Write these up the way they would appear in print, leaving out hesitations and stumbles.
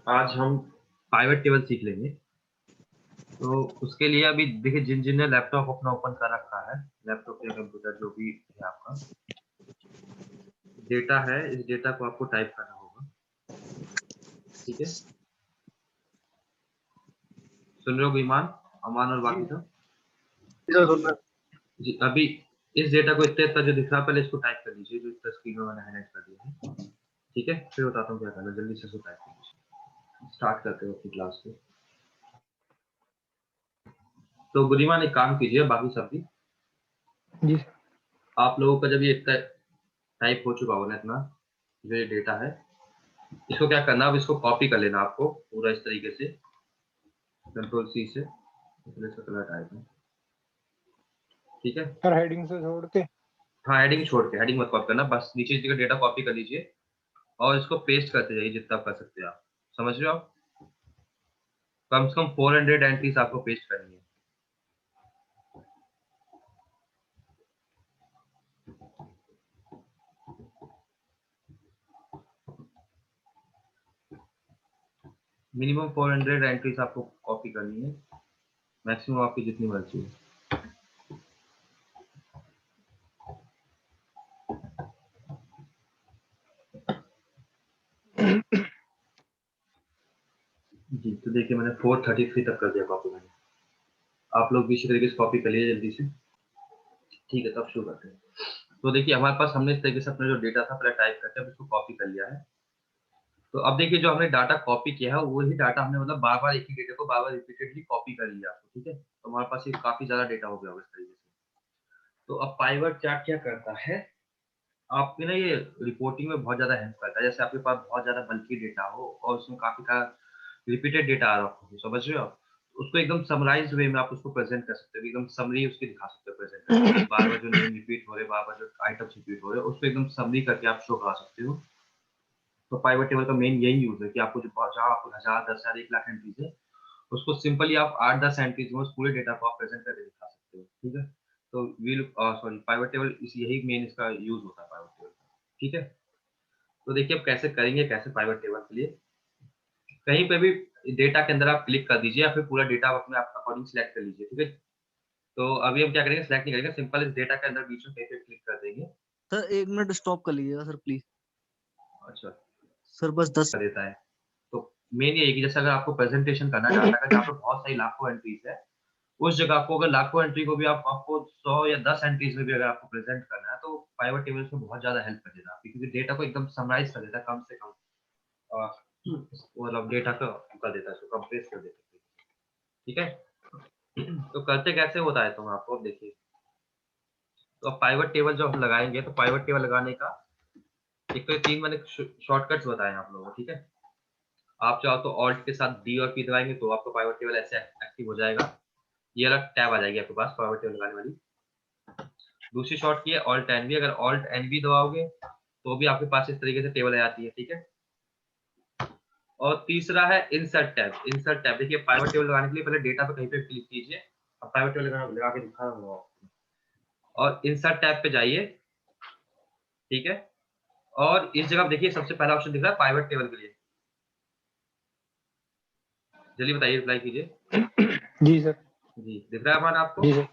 आज हम pivot table सीख लेंगे। तो उसके लिए अभी देखिए जिन ने लैपटॉप अपना ओपन कर रखा है, लैपटॉप या कंप्यूटर जो भी है आपका, डेटा है, इस डेटा को आपको टाइप करना होगा। ठीक है, सुन रहे हो ईमान, अमान और बाकी सब? जी, अभी इस डेटा को इतना जो दिख रहा है पहले इसको टाइप कर लीजिए, जो इस स्क्रीन में मैंने हाईलाइट कर दिया है। ठीक है, फिर बताता हूँ क्या करना, जल्दी से इसको टाइप कर लीजिए। स्टार्ट करते हो अपनी क्लास को। तो बुद्धिमान एक काम कीजिए, बाकी सब भी जी आप लोगों का जब ये टाइप हो चुका होगा ना इतना, जो ये डेटा है, इसको क्या करना, अब इसको कॉपी कर लेना आपको पूरा इस तरीके से, कंट्रोल सी से, इसका कलर टाइप है। ठीक है सर, हेडिंग से छोड़ के। हाँ, हेडिंग छोड़ के, हेडिंग मत कॉपी करना, बस नीचे का डेटा कॉपी कर लीजिए और इसको पेस्ट करते जाइए जितना आप कर सकते हैं। आप समझ रहे हो? आप कम से कम 400 एंट्रीज आपको पेस्ट करनी है। मिनिमम 400 एंट्रीज आपको कॉपी करनी है, मैक्सिमम आपकी जितनी मर्जी है। जी, तो देखिए मैंने 433 तक कर दिया कॉपी मैंने। आप लोग भी इसी तरीके से कॉपी कर लीजिए जल्दी से। ठीक है, तब शुरू करते हैं। तो देखिए हमारे पास हमने इस तरीके से अपना जो डेटा था पहले टाइप करके अब इसको कॉपी कर लिया है। तो अब देखिए जो हमने डाटा कॉपी किया है वही डाटा हमने मतलब बार-बार एक ही डेटा को बार-बार रिपीटेडली कॉपी कर लिया। ठीक है? तो हमारे पास ये काफ़ी ज़्यादा डेटा हो गया होगा इस तरीके से। तो अब पाइवट चार्ट क्या करता है, आपकी ना ये रिपोर्टिंग में बहुत ज़्यादा हेल्प करता है। जैसे आपके पास बहुत ज़्यादा बल्की डेटा हो और उसमें काफ़ी का रिपीटेड डेटा आ रहा हो, समझ रहे हो आप? उसको एकदम समराइज़्ड वे में आप उसको प्रेज़ेंट कर सकते हो, एकदम समरी उसकी दिखा सकते हो प्रेज़ेंट करके। बार-बार जो नेम रिपीट हो रहे हैं, बार-बार जो आइटम्स रिपीट हो रहे हैं, उसको एकदम समरी करके आप शो करा सकते हो। तो पाइवट टेबल का मेन यही यूज़ है कि आपको जो जहाँ आपको 1000, 10,000, 1 लाख एंट्रीज़ है, उसको सिंपली आप 8-10 एंट्रीज़ में उस पूरे डेटा को आप प्रेज़ेंट करके दिखा सकते हो। ठीक है? तो सॉरी, पाइवट टेबल इस यही मेन इसका यूज़ होता है पाइवट टेबल का। ठीक है? तो देखिए अब कैसे करेंगे, कैसे पाइवट टेबल के लिए, कहीं पे भी डेटा के अंदर आप क्लिक कर दीजिए या फिर पूरा डेटा आप अपने आप अकॉर्डिंग सेलेक्ट कर लीजिए। ठीक है? तो अभी हम क्या करेंगे, सेलेक्ट नहीं करेंगे, सिंपल इस डेटा के अंदर बीच में कहीं पे क्लिक कर देंगे। सर 1 मिनट स्टॉप कर लीजिएगा सर प्लीज। अच्छा, सर बस 10 कर देता है। तो मेन ये है कि जैसे अगर आपको प्रेज़ेंटेशन करना है डाटा का जहाँ पे बहुत सारी लाखों एंट्रीज़ है, उस जगह को अगर लाखों एंट्री को भी आपको 100 या 10 एंट्रीज़ में भी अगर आपको प्रेज़ेंट करना है, तो पाइवट टेबल इसमें बहुत ज़्यादा हेल्प कर देगा आपकी, क्योंकि डेटा को एकदम समराइज़ कर देता है कम से कम, अ, मतलब डेटा को कर देता है, उसको कंप्रेस कर देता है। ठीक है? तो करते कैसे होता है तो मैं आपको अब देखिए। तो अब पाइवट टेबल जो हम लगाएँगे, तो पाइवट टेबल लगाने का एक तो ये 3 मैंने शॉर्टकट्स बताए हैं आप लोगों को। ठीक है? आप चाहो तो ऑल्ट के साथ डी और पी दबाएँगे तो आपका पाइवट टेबल ऐसे एक्टिव हो जाएगा। ये अलग टैब आ जाएगी आपके पास पाइवट टेबल लगाने वाली। दूसरी शॉर्ट की है ऑल्ट एन वी, अगर ऑल्ट एन वी दबाओगे तो भी आपके पास इस तरीके से टेबल आ जाती है। ठीक है? और तीसरा है इंसर्ट टैब। इंसर्ट टैब देखिए पाइवट टेबल लगाने के लिए पहले डेटा पे कहीं पे क्लिक कीजिए। अब पाइवट टेबल लगा के दिखा रहा हूँ आपको। और इंसर्ट टैब पे जाइए। ठीक है? और इस जगह देखिए सबसे पहला ऑप्शन दिख रहा है पाइवट टेबल के लिए। जल्दी बताइए, रिप्लाई कीजिए। जी सर। जी, दिख रहा है अमान आपको? जी सर।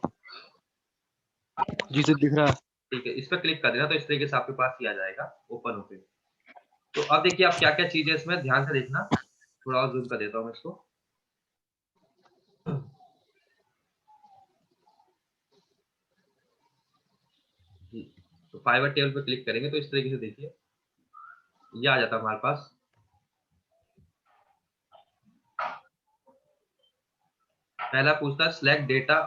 जी सर दिख रहा है। ठीक है, इस पे क्लिक कर देना तो इस तरीके से आपके पास ये आ जाएगा ओपन होके। तो अब देखिए आप क्या-क्या चीज़ है इसमें ध्यान से देखना। थोड़ा और ज़ूम कर देता हूँ मैं इसको। जी, तो पाइवट टेबल पे क्लिक करेंगे तो इस तरीके से देखिए, ये आ जाता है हमारे पास। पहला पूछता है सिलेक्ट डेटा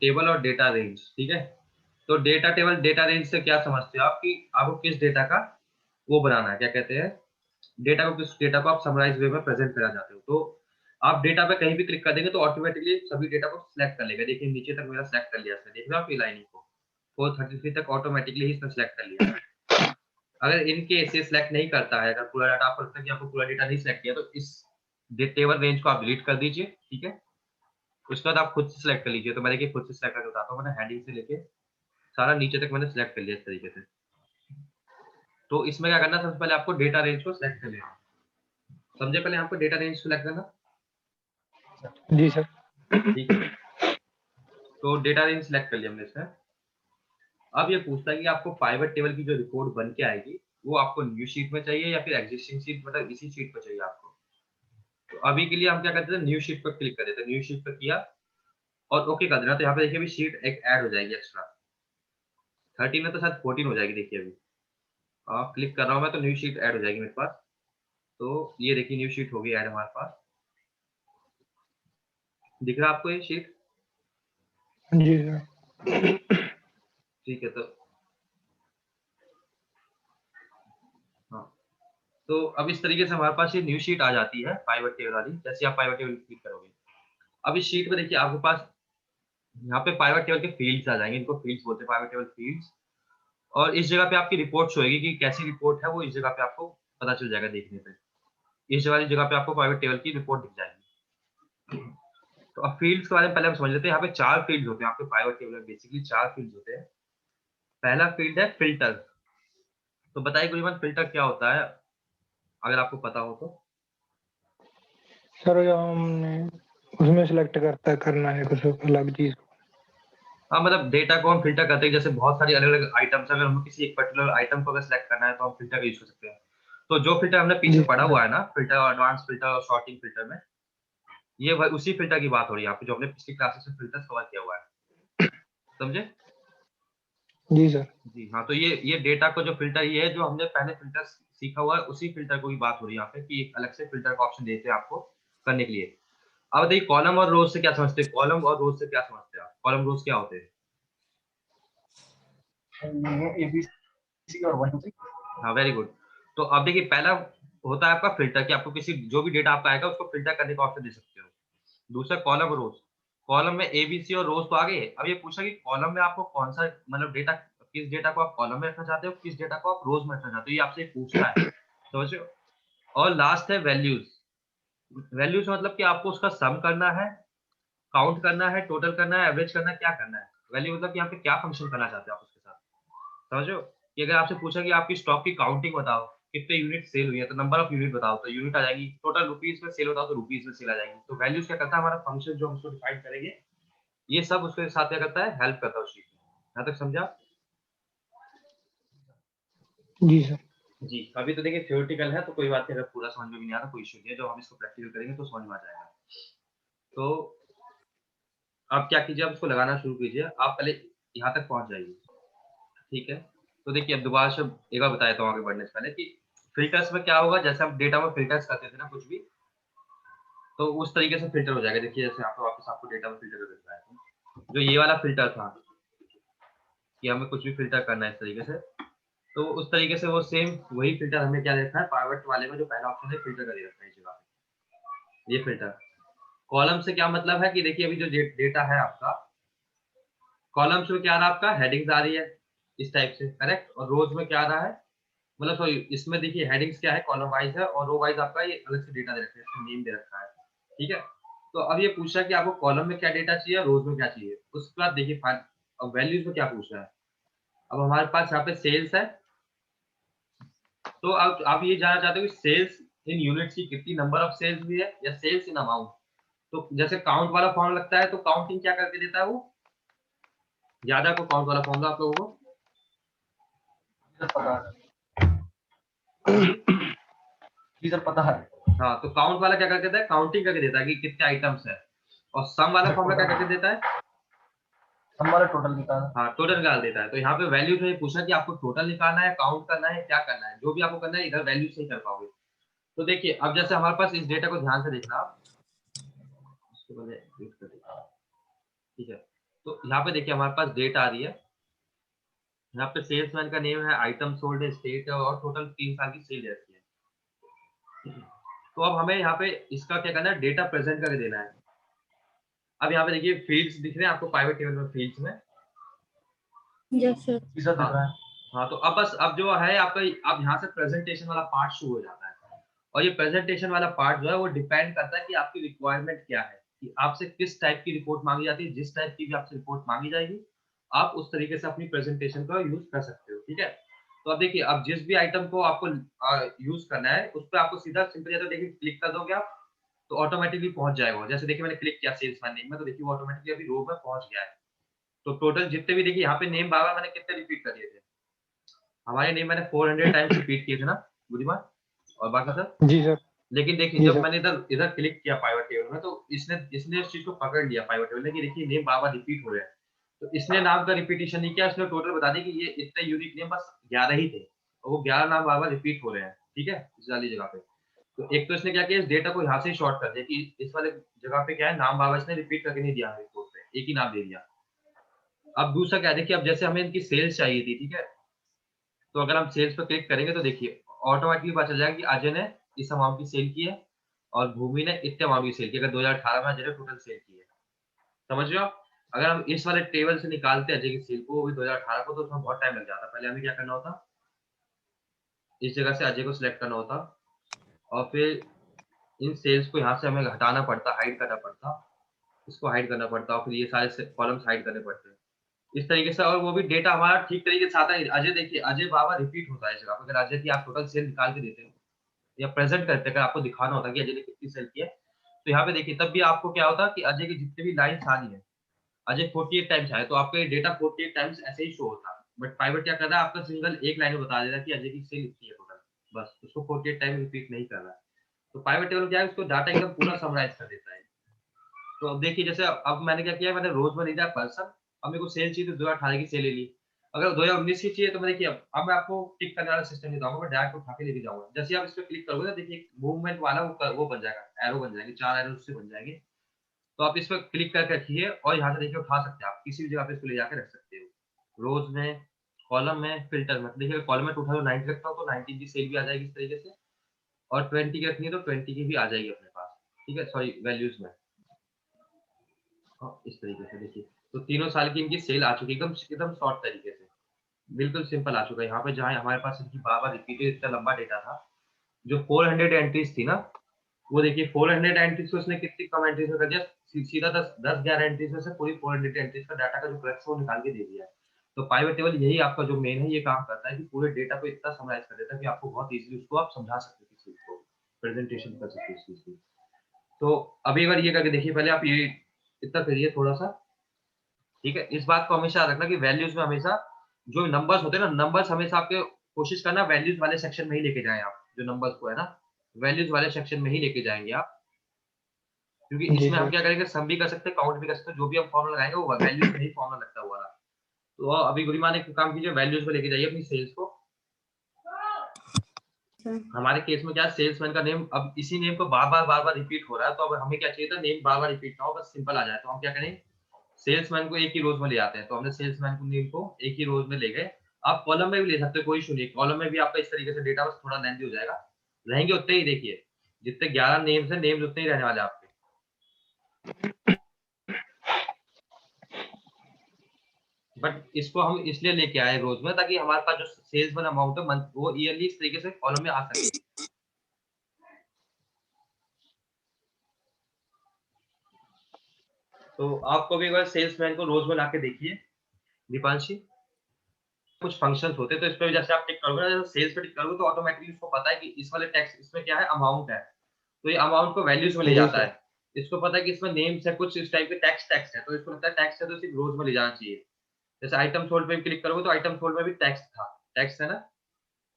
टेबल और डेटा रेंज। ठीक है? तो डेटा टेबल, डेटा रेंज से क्या समझते हो आप कि आपको किस डेटा का वो बनाना है, क्या कहते हैं, डेटा को, किस डेटा को आप समराइज़ वे में प्रेज़ेंट करना चाहते हो। तो आप डेटा पे कहीं भी क्लिक कर देंगे तो ऑटोमैटिकली सभी डेटा को सिलेक्ट कर लेगा। देखिए नीचे तक मेरा सिलेक्ट कर लिया इसने, देख रहे हो आप ये लाइनिंग को? 433 तक ऑटोमैटिकली ही इसने सिलेक्ट कर लिया। अगर इन केस ये सिलेक्ट नहीं करता है, अगर पूरा डाटा आपको लगता है कि आपको पूरा डेटा नहीं सिलेक्ट किया, तो इस टेबल रेंज को आप डिलीट कर दीजिए। ठीक है? उसके बाद आप खुद से सिलेक्ट कर लीजिए। तो मैं देखिए खुद से सिलेक्ट करके बताता हूँ। मैंने हेडिंग से लेके सारा नीचे तक मैंने सिलेक्ट कर लिया इस तरीके से। तो इसमें क्या करना है, सबसे पहले आपको डेटा रेंज को सिलेक्ट कर लेना है। समझे? पहले आपको डेटा रेंज सिलेक्ट करना। जी सर। ठीक है, तो डेटा रेंज सिलेक्ट कर लिया हमने इसमें। अब ये पूछता है कि आपको पाइवट टेबल की जो रिपोर्ट बन के आएगी वो आपको न्यू शीट में चाहिए या फिर एग्जिस्टिंग शीट, मतलब इसी शीट पर चाहिए आपको। तो अभी के लिए हम क्या करते थे, न्यू शीट पर क्लिक कर देते हैं। न्यू शीट पर किया और ओके कर देना। तो यहाँ पे देखिए अभी शीट एक ऐड हो जाएगी एक्स्ट्रा। 13 में तो शायद 14 हो जाएगी। देखिए अभी क्लिक कर रहा हूँ मैं तो न्यू शीट ऐड हो जाएगी मेरे पास। तो ये देखिए न्यू शीट होगी ऐड हमारे पास। दिख रहा है आपको ये शीट? जी सर। ठीक है, तो हाँ, तो अब इस तरीके से हमारे पास ये न्यू शीट आ जाती है पाइवट टेबल वाली। जैसे आप पाइवट टेबल क्लिक करोगे, अब इस शीट में देखिए आपके पास यहाँ पे पाइवट टेबल के फील्ड्स आ जाएंगे। इनको फील्ड्स बोलते हैं, पाइवट टेबल फील्ड्स। और इस जगह पे आपकी रिपोर्ट शो होगी कि कैसी रिपोर्ट है, वो इस जगह पे आपको पता चल जाएगा देखने पे। इस वाली जगह पे आपको पाइवट टेबल की रिपोर्ट दिख जाएगी। तो अब फील्ड्स के बारे में पहले हम समझ लेते हैं। यहाँ पे 4 फील्ड्स होते हैं आपके पाइवट टेबल में। बेसिकली 4 फील्ड्स होते हैं। पहला फील्ड है फिल्टर। तो बताइए गुरीमन, फिल्टर क्या होता है अगर आपको पता हो तो? सर जब हमने उसमें सिलेक्ट करना है कुछ अलग चीज। हाँ, मतलब डेटा को हम फिल्टर करते हैं। जैसे बहुत सारी अलग-अलग आइटम्स, अगर हमें किसी एक पर्टिकुलर आइटम को अगर सिलेक्ट करना है तो हम फिल्टर का यूज़ कर सकते हैं। तो जो फिल्टर हमने पीछे जी पढ़ा सर। हुआ है ना, फिल्टर, एडवांस फिल्टर और सॉर्टिंग फिल्टर में, ये उसी फिल्टर की बात हो रही है यहाँ पे, जो हमने पिछली क्लासेस में फिल्टर्स कवर किया हुआ है। समझे? जी सर। जी हाँ, तो ये डेटा को जो फ़िल्टर, ये है जो हमने पहले फ़िल्टर सीखा हुआ है, उसी फ़िल्टर को ही बात हो रही है यहाँ पे कि एक अलग से फ़िल्टर का ऑप्शन देते हैं आपको करने के लिए। अब बताइए कॉलम और रोज़ से क्या समझते हैं? कॉलम और रोज़ से क्या समझते हैं आप? कॉलम रोज़ क्या होते हैं? एबीसी और 1 2 3। हाँ, वेरी गुड। तो अब देखिए पहला होता है आपका फ़िल्टर कि आपको किसी जो भी डेटा आपका आएगा उसको फ़िल्टर करने का ऑप्शन दे सकते हो। दूसरा कॉलम और रोज़। कॉलम में एबीसी और रोज़ तो आ गए। अब ये पूछा कि कॉलम में आपको कौन-सा, मतलब डेटा, किस डेटा को आप कॉलम में रखना चाहते हो, किस डेटा को आप रोज़ में रखना चाहते हो, ये आपसे पूछता है। समझ रहे हो? और लास्ट है वैल्यूज़। वैल्यूज़ मतलब कि आपको उसका सम करना है, काउंट करना है, टोटल करना है, एवरेज करना है, क्या करना है? वैल्यू मतलब कि यहाँ पे क्या फंक्शन करना चाहते हो आप उसके साथ। समझ रहे हो? कि अगर आपसे पूछा कि आपकी स्टॉक की काउंटिंग बताओ, कितने यूनिट सेल हुई है, तो नंबर ऑफ यूनिट बताओ, तो यूनिट आ जाएगी। टोटल रुपीज़ में सेल होता हो तो रुपीज़ में सेल आ जाएगी। तो वैल्यूज़ क्या करता है, हमारा फंक्शन जो हम उसको डिफाइन करेंगे, ये सब उसके साथ क्या करता है, हेल्प करता है उस चीज़ में। यहाँ तक समझा? जी सर। जी, अभी तो देखिए थ्योरेटिकल है तो कोई बात नहीं, अगर पूरा समझ में भी नहीं आ रहा कोई इश्यू नहीं है, जब हम इसको प्रैक्टिकल करेंगे तो समझ में आ जाएगा। तो आप क्या कीजिए, आप इसको लगाना शुरू कीजिए। आप पहले यहाँ तक पहुँच जाइए, ठीक है? तो देखिए अब दोबारा से एक बार बता देता हूँ आगे बढ़ने से पहले कि फ़िल्टर्स में क्या होगा, जैसे हम डेटा में फ़िल्टर्स करते थे ना कुछ भी, तो उस तरीके से फ़िल्टर हो जाएगा। देखिए जैसे यहाँ पे वापस आपको डेटा में फ़िल्टर कर देता है। जो ये वाला फ़िल्टर था कि हमें कुछ भी फ़िल्टर करना है इस तरीके से, तो उस तरीके से वो सेम वही फ़िल्टर हमें क्या देखना है, पाइवट वाले में जो पहला ऑप्शन है फ़िल्टर का दे रखा है इस जगह पे, ये फ़िल्टर। कॉलम से क्या मतलब है कि देखिए अभी जो डेटा है आपका, कॉलम्स में क्या आ रहा है आपका, हेडिंग्स आ रही है इस टाइप से, करेक्ट? और रोज़ में क्या आ रहा है, मतलब सॉरी, इसमें देखिए हेडिंग्स क्या है, कॉलम वाइज़ है, और रो वाइज़ आपका ये अलग से डेटा दे रखा है, इसमें नेम दे रखा है, ठीक है? तो अब ये पूछ रहा है कि आपको कॉलम में क्या डेटा चाहिए, रोज़ में क्या चाहिए। उसके बाद देखिए अब वैल्यूज़ में क्या पूछ रहा है। अब हमारे पास यहाँ पे सेल्स है, तो अब आप ये जानना चाहते हो कि सेल्स इन यूनिट्स की कितनी नंबर ऑफ सेल्स हुई है या सेल्स इन अमाउंट। तो जैसे काउंट वाला फॉर्मूला लगता है, तो काउंटिंग क्या करके देता है वो? याद है आपको काउंट वाला फॉर्मूला आप लोगों को? पता है। जी? जी सर पता है। हाँ, तो काउंट वाला क्या करके देता है, काउंटिंग करके देता है कि कितने आइटम्स है। और सम वाला फॉर्मूला क्या करके देता है? हमारा टोटल निकाल। हाँ, टोटल निकाल देता है। तो यहाँ पे वैल्यूज में ये पूछा कि आपको टोटल निकालना है, काउंट करना है, क्या करना है। जो भी आपको करना है इधर वैल्यू से ही कर पाओगे। तो देखिए अब जैसे हमारे पास इस डेटा को ध्यान से देखना आप, इसको पहले edit कर देते हैं, ठीक है? तो यहाँ पे देखिए हमारे पास डेट आ रही है। यहाँ पे सेल्समैन का नेम है, आइटम सोल्ड है, स्टेट है, और टोटल 3 साल की सेल रहती है। तो अब हमें यहाँ पे इसका क्या करना है, डेटा प्रेजेंट करके देना है। अब यहाँ पे देखिए फील्ड्स दिख रहे हैं आपको पाइवट टेबल में, फील्ड्स में। Yes sir. जी सर दिख रहा है। हाँ, तो अब बस अब जो है आपका, अब यहाँ से प्रेजेंटेशन वाला पार्ट शुरू हो जाता है। और ये प्रेजेंटेशन वाला पार्ट जो है वो डिपेंड करता है कि आपकी रिक्वायरमेंट क्या है, कि आपसे किस टाइप की रिपोर्ट मांगी जाती है। जिस टाइप की भी आपसे रिपोर्ट मांगी जाएगी, आप उस तरीके से अपनी प्रेजेंटेशन का यूज कर सकते हो, ठीक है? तो अब देखिए, अब जिस भी आइटम को आपको यूज करना है उस पर आपको सीधा सिंपल तो देखिए क्लिक कर दोगे आप, तो ऑटोमेटिकली पहुंच जाएगा वो। जैसे देखिए मैंने क्लिक किया सेल्समैन नेम में, तो देखिए वो ऑटोमेटिकली अभी रो में पहुंच गया है। तो टोटल जितने भी देखिए यहाँ पे नेम बाबा मैंने कितने रिपीट कर दिए थे, हमारे नेम मैंने 400 टाइम्स रिपीट किए थे ना बुद्धिमान, और बाकी सर। जी सर। लेकिन देखिए जी जब सर। मैंने इधर इधर क्लिक किया पाइवट टेबल में, तो इसने इसने इस चीज को पकड़ लिया पाइवट टेबल ने कि देखिए नेम बार बार रिपीट हो रहे हैं। तो इसने नाम का रिपीटेशन नहीं किया, इसने टोटल बता दी कि ये इतने यूनिक नेम बस 11 ही थे, और वो 11 नाम बार बार रिपीट हो रहे हैं। ठीक है, इस वाली जगह पे। तो एक तो इसने क्या किया, इस डेटा को यहाँ से ही शॉर्ट कर दिया कि इस वाले जगह पे क्या है, नाम बार बार इसने रिपीट करके नहीं दिया रिपोर्ट पे, एक ही नाम दे दिया। अब दूसरा क्या है, देखिए अब जैसे हमें इनकी सेल्स चाहिए थी, ठीक है, तो अगर हम सेल्स पे क्लिक करेंगे तो देखिए ऑटोमेटिकली पता चल जाएगा कि अजय ने इस अमाउंट की सेल की है और भूमि ने इतने अमाउंट की सेल की, अगर 2018 में अजय ने टोटल सेल की है। समझ रहे हो आप? अगर हम इस वाले टेबल से निकालते अजय की सेल को, वो भी 2018 को, तो उसमें बहुत टाइम लग जाता। पहले हमें क्या करना होता, इस जगह से अजय को सिलेक्ट करना होता, और फिर इन सेल्स को यहाँ से हमें हटाना पड़ता, हाइड करना पड़ता, इसको हाइड करना पड़ता, और फिर ये सारे कॉलम्स हाइड करने पड़ते हैं इस तरीके से। और वो भी डेटा हमारा ठीक तरीके से आता है। अजय देखिए, अजय बाबा रिपीट होता है इस जगह पे। अगर अजय की आप टोटल सेल निकाल के देते हो या प्रेजेंट करते हैं, अगर आपको दिखाना होता है कि अजय ने कितनी सेल की है, तो यहाँ पे देखिए तब भी आपको क्या होता है कि अजय की जितने भी लाइन्स आ रही है, अजय 48 टाइम्स आए, तो आपका ये डेटा 48 टाइम्स ऐसे ही शो होता है। बट पाइवट क्या कर रहा है, आपका सिंगल एक लाइन में बता दे रहा है कि अजय की सेल इतनी है टोटल, बस उसको 48 टाइम रिपीट नहीं कर रहा है। तो पाइवट टेबल क्या है, उसको डाटा एकदम पूरा समराइज कर देता है। तो अब देखिए, जैसे अब मैंने क्या किया, मैंने रोज में लिया पर्सन, अब मेरे को सेल चाहिए तो 2018 की सेल ले ली। अगर 2019 की चाहिए तो मैं देखिए, अब मैं आपको टिक करने वाला सिस्टम नहीं बताऊंगा, मैं डायरेक्ट उठा के लेके जाऊंगा। जैसे आप इस पे क्लिक करोगे ना, देखिए मूवमेंट वाला वो बन जाएगा, एरो बन जाएंगे, 4 एरो उससे बन जाएंगे। तो आप इस पर क्लिक करके रखिए और यहाँ से देखिए उठा सकते हैं, आप किसी भी जगह पे इसको ले जाकर रख सकते हो, रोज में, कॉलम में, फिल्टर में। देखिए कॉलम में उठा तो 90 रखता हूँ तो 90 की सेल भी आ जाएगी इस तरीके से, और 20 की रखनी है तो 20 की भी आ जाएगी अपने पास। ठीक है, सॉरी वैल्यूज में। इस तरीके से देखिए, तो तीनों साल की इनकी सेल आ चुकी है, एकदम एकदम शॉर्ट तरीके से, बिल्कुल सिंपल आ चुका है। यहाँ पे जहाँ हमारे पास इनकी बार-बार रिपीटेड इतना लंबा डेटा था, जो 400 एंट्रीज थी ना, वो देखिए 400 एंट्रीज को उसने कितनी कम एंट्रीज में कर दिया, सीधा 10-11 एंट्रीज में से पूरी 400 एंट्रीज का डाटा का जो कलेक्शन वो निकाल के दे दिया है। तो पाइवट टेबल यही आपका जो मेन है, ये काम करता है कि पूरे डेटा को इतना समराइज कर देता है कि आपको बहुत इजीली उसको आप समझा सकते हो, किसी चीज को प्रेजेंटेशन कर सकते हो इस चीज की। तो अभी अगर ये करके देखिए, पहले आप ये इतना करिए थोड़ा सा, ठीक है। इस बात को हमेशा याद रखना कि वैल्यूज में हमेशा जो नंबर्स होते हैं ना, नंबर्स हमेशा आपके कोशिश करना वैल्यूज वाले सेक्शन में ही लेके जाएं आप, जो नंबर्स को है ना, वैल्यूज वाले सेक्शन में ही लेके जाएंगे आप, क्योंकि जी इसमें हम सर। क्या करेंगे, सम भी कर सकते हैं, काउंट भी कर सकते हैं, जो भी हम फॉर्मूला लगाएंगे वो वैल्यूज में ही फॉर्मूला लगता हुआ वाला। तो अभी गुरीमान एक काम कीजिए, वैल्यूज में लेके जाइए अपनी सेल्स को। हमारे केस में क्या है, सेल्समैन का नेम अब इसी नेम को बार बार रिपीट हो रहा है, तो अब हमें क्या चाहिए था, नेम बार बार रिपीट ना हो, बस सिंपल आ जाए। तो हम क्या करें, सेल्समैन को एक ही रोज में ले आते हैं। तो हमने सेल्समैन को नेम को एक ही रोज में ले गए। आप कॉलम में भी ले सकते हो, कोई इशू नहीं, कॉलम में भी आपका इस तरीके से डेटा बस थोड़ा लेंथी हो जाएगा, रहेंगे उतने ही। देखिए जितने 11 नेम्स हैं, नेम्स उतने ही रहने वाले आपके। बट इसको हम इसलिए लेके आए रोज में, ताकि हमारे पास जो सेल्समैन अमाउंट है मंथ, वो ईयरली इस तरीके से कॉलम में आ सके। तो आपको भी एक बार सेल्समैन को रोज में लाके देखिए दीपांशी। कुछ फंक्शंस होते हैं, तो इस पे जैसे आप टिक करोगे ना, जैसे सेल्स पे टिक करोगे तो ऑटोमेटिकली उसको पता है कि इस वाले टैक्स, इसमें क्या है, अमाउंट है, तो ये अमाउंट को वैल्यूज में ले जी जाता सर। है। इसको पता है कि इसमें नेम्स है, कुछ इस टाइप के टैक्स है, तो इसको लगता है टैक्स है तो सिर्फ रोज में ले जाना चाहिए। जैसे आइटम सोल्ड पे क्लिक करोगे तो आइटम सोल्ड में भी टैक्स था, टैक्स है ना,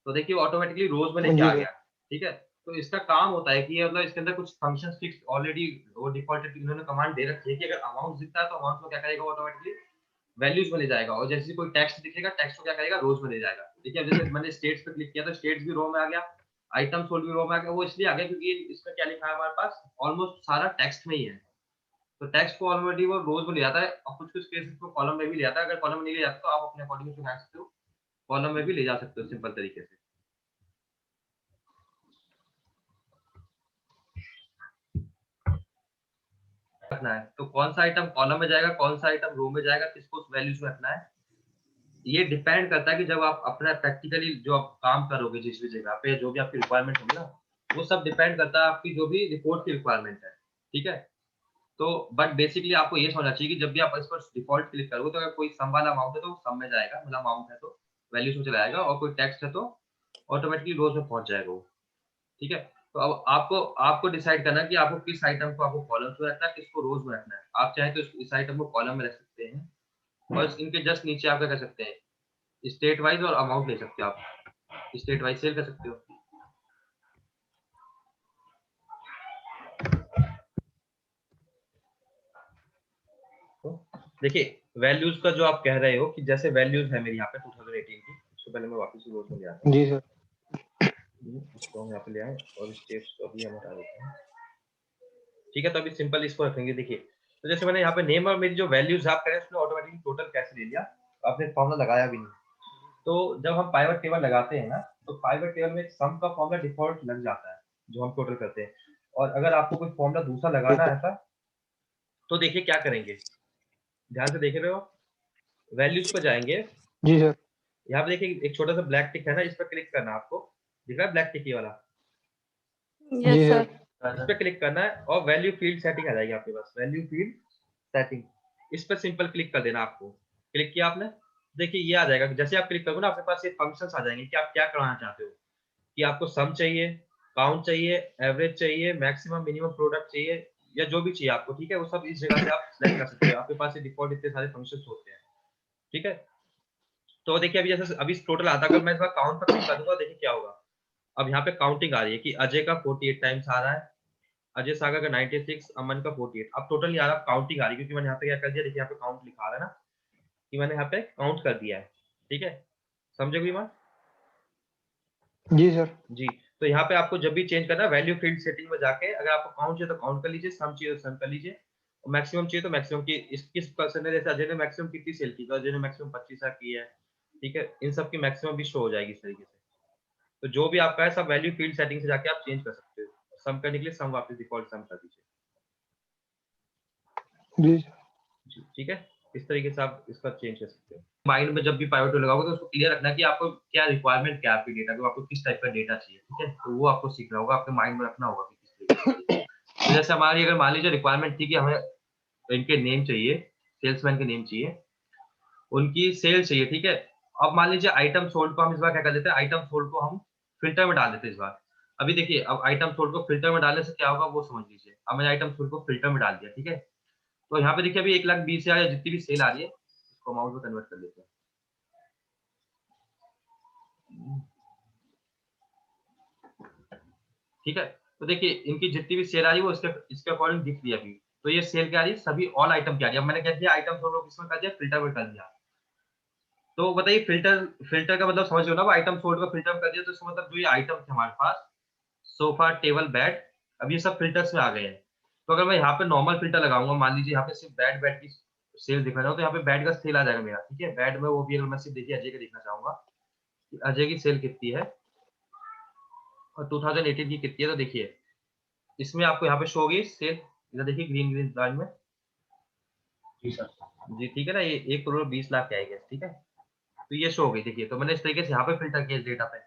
तो देखिए ऑटोमेटिकली रोज में लेके जी आ सर। गया। ठीक है, तो इसका काम होता है कि मतलब इसके अंदर कुछ फंक्शन फिक्स ऑलरेडी वो डिफॉल्टेड इन्होंने कमांड दे रखी है कि अगर अमाउंट दिखता है तो अमाउंट को क्या करेगा, ऑटोमेटिकली वैल्यूज में ले जाएगा, और जैसे कोई टेक्स्ट दिखेगा, टेक्स्ट को क्या करेगा, रोज में ले जाएगा। देखिए अब जैसे मैंने स्टेट्स पे क्लिक किया तो स्टेट्स भी रो में आ गया, आइटम सोल्ड भी रो में आ गया। वो इसलिए आ गया क्योंकि इसमें क्या लिखा है हमारे पास, ऑलमोस्ट सारा टेक्स्ट में ही है, तो टेक्स्ट को ऑलरेडी वो रोज में ले जाता है, और कुछ कुछ केसेस को कॉलम में भी ले जाता है। अगर कॉलम में नहीं ले जाता तो आप अपने अकॉर्डिंग से कर सकते हो, कॉलम में भी ले जा सकते हो सिंपल तरीके से। रखना है तो कौन सा आइटम कॉलम में जाएगा, कौन सा आइटम रो में जाएगा, किसको उस वैल्यूज में रखना है, ये डिपेंड करता है कि जब आप अपना प्रैक्टिकली जो आप काम करोगे जिस भी जगह पे, जो भी आपकी रिक्वायरमेंट होगी ना, वो सब डिपेंड करता है आपकी जो भी रिपोर्ट की रिक्वायरमेंट है। ठीक है, तो बट बेसिकली आपको ये समझना चाहिए कि जब भी आप इस पर डिफॉल्ट क्लिक करोगे तो अगर कोई सम वाला अमाउंट है तो सम में जाएगा, मतलब अमाउंट है तो, वैल्यूज में चला जाएगा, और कोई टेक्स्ट है तो ऑटोमेटिकली रोज में पहुंच जाएगा वो। ठीक है, तो अब आपको डिसाइड करना है कि आपको किस आइटम को आपको कॉलम्स में रखना है, किसको रोज में रखना है। आप चाहे तो इस आइटम को कॉलम में रख सकते हैं, और इनके जस्ट नीचे आप क्या कर सकते हैं, स्टेट वाइज और अमाउंट ले सकते हो। आप स्टेट वाइज सेल कर सकते हो। तो देखिए वैल्यूज का जो आप कह रहे हो कि जैसे वैल्यूज है मेरी यहाँ पे 2018 की, उसको पहले मैं वापस रोज में ले आता हूँ। जी सर। इसको हम यहाँ पे ले आए और स्टेप्स को अभी हम हटा देते हैं। ठीक है, तो अभी सिंपल इसको रखेंगे। देखिए तो जैसे मैंने यहाँ पे नेम और मेरी जो वैल्यूज आप करें उसने ऑटोमेटिकली टोटल कैसे ले लिया, आपने फॉर्मूला लगाया भी नहीं। तो जब हम पाइवट टेबल लगाते हैं ना, तो पाइवट टेबल में सम का फॉर्मूला डिफॉल्ट लग जाता है जो हम टोटल करते हैं। और अगर आपको कोई फॉर्मूला दूसरा लगाना है ऐसा, तो देखिए क्या करेंगे, ध्यान से देख रहे हो, वैल्यूज पर जाएंगे। जी सर। यहाँ पे देखिए एक छोटा सा ब्लैक टिक है ना, इस पर क्लिक करना है आपको, दिख रहा है ब्लैक टिक ये वाला, जी Yes, सर। sir. इस पे क्लिक करना है और वैल्यू फील्ड सेटिंग आ जाएगी आपके पास, वैल्यू फील्ड सेटिंग। इस पर सिंपल क्लिक कर देना आपको। क्लिक किया आपने, देखिए ये आ जाएगा। जैसे आप क्लिक करोगे ना, आपके पास ये फंक्शंस आ जाएंगे कि आप क्या करवाना चाहते हो, कि आपको सम चाहिए, काउंट चाहिए, एवरेज चाहिए, मैक्सिमम मिनिमम प्रोडक्ट चाहिए, या जो भी चाहिए आपको। ठीक है, वो सब इस जगह से आप सेलेक्ट कर सकते हो। आपके पास ये डिफॉल्ट इतने सारे फंक्शंस होते हैं। ठीक है, तो देखिए अभी जैसे अभी टोटल आता है, अगर मैं इस बार काउंट पर क्लिक कर दूंगा, देखिए क्या होगा। अब यहाँ पे काउंटिंग आ रही है कि अजय का 48 टाइम्स आ रहा है, अजय सागर का 96, अमन का 48। अब टोटल नहीं आ रहा, काउंटिंग आ रही है, क्योंकि मैंने यहाँ पे क्या कर दिया, देखिए यहाँ पे काउंट लिखा आ रहा है ना, कि मैंने यहाँ पे काउंट कर दिया है। ठीक है, समझे कोई बात? जी सर। जी, तो यहाँ पे आपको जब भी चेंज करना है, वैल्यू फील्ड सेटिंग में जाके अगर आपको काउंट चाहिए तो काउंट कर लीजिए, सम चाहिए तो सम कर लीजिए, और मैक्सिमम चाहिए तो मैक्सिमम की। किस पर्सन ने, जैसे अजय ने मैक्सिमम कितनी सेल की, तो अजय ने मैक्सिमम 25 की है। ठीक है, इन सब की मैक्सिमम भी शो हो जाएगी इस तरीके से। तो जो भी आपका है सब वैल्यू फील्ड सेटिंग से जाके आप चेंज कर सकते हो। सम करने के लिए सम वापस डिफॉल्ट सम कर दीजिए। जी सर। जी, ठीक है, इस तरीके से आप इसका चेंज कर सकते हो। माइंड में जब भी पाइवट टूल लगाओगे तो उसको क्लियर रखना कि आपको क्या रिक्वायरमेंट क्या है आपके डेटा को, आपको किस टाइप का डेटा चाहिए। ठीक है, तो वो आपको सीखना होगा, आपके माइंड में रखना होगा कि किस तरीके का चाहिए। तो जैसे हमारी अगर मान लीजिए रिक्वायरमेंट थी कि हमें इनके नेम चाहिए, सेल्समैन के नेम चाहिए, उनकी सेल चाहिए। ठीक है, अब मान लीजिए आइटम सोल्ड को हम इस बार क्या कर देते हैं, आइटम सोल्ड को हम फिल्टर में डाल देते हैं इस बार। अभी देखिए, अब आइटम सोल्ड को फिल्टर में डालने से क्या होगा वो समझ लीजिए। अब मैंने आइटम सोल्ड को फिल्टर में डाल दिया। ठीक है, तो यहाँ पे देखिए अभी 1,20,000 या जितनी भी सेल आ रही है, इसको अमाउंट में कन्वर्ट कर लेते हैं। ठीक है, तो देखिए इनकी जितनी भी सेल आ रही है वो इसके अकॉर्डिंग दिख रही है अभी। तो ये सेल क्या आ रही है, सभी ऑल आइटम क्या आ रही है। अब मैंने क्या किया, आइटम सोल्ड को किसमें कर दिया, फिल्टर में कर दिया। तो बताइए फिल्टर फिल्टर का मतलब समझ लो ना, अब आइटम सोल्ड को फिल्टर में कर दिया, तो इसका मतलब जो ये आइटम थे हमारे पास, सोफा, टेबल, बेड, अब ये सब फिल्टर्स में आ गए हैं। तो अगर मैं यहाँ पे नॉर्मल फिल्टर लगाऊंगा, मान लीजिए यहाँ पे सिर्फ बेड की सेल दिखना चाहूँ, तो यहाँ पे बेड का सेल आ जाएगा मेरा। ठीक है, बेड में वो भी अगर मैं सिर्फ देखिए अजय का देखना चाहूंगा कि अजय की सेल कितनी है और 2018 की कितनी है, तो देखिए इसमें आपको यहाँ पे शो होगी सेल, इधर देखिए ग्रीन ग्रीन लाइन में। जी सर। जी ठीक है ना, ये 1,20,00,000 की आएगी। ठीक है, तो ये शो हो गई। देखिए तो मैंने इस तरीके से यहाँ पे फिल्टर किया इस डेटा पे।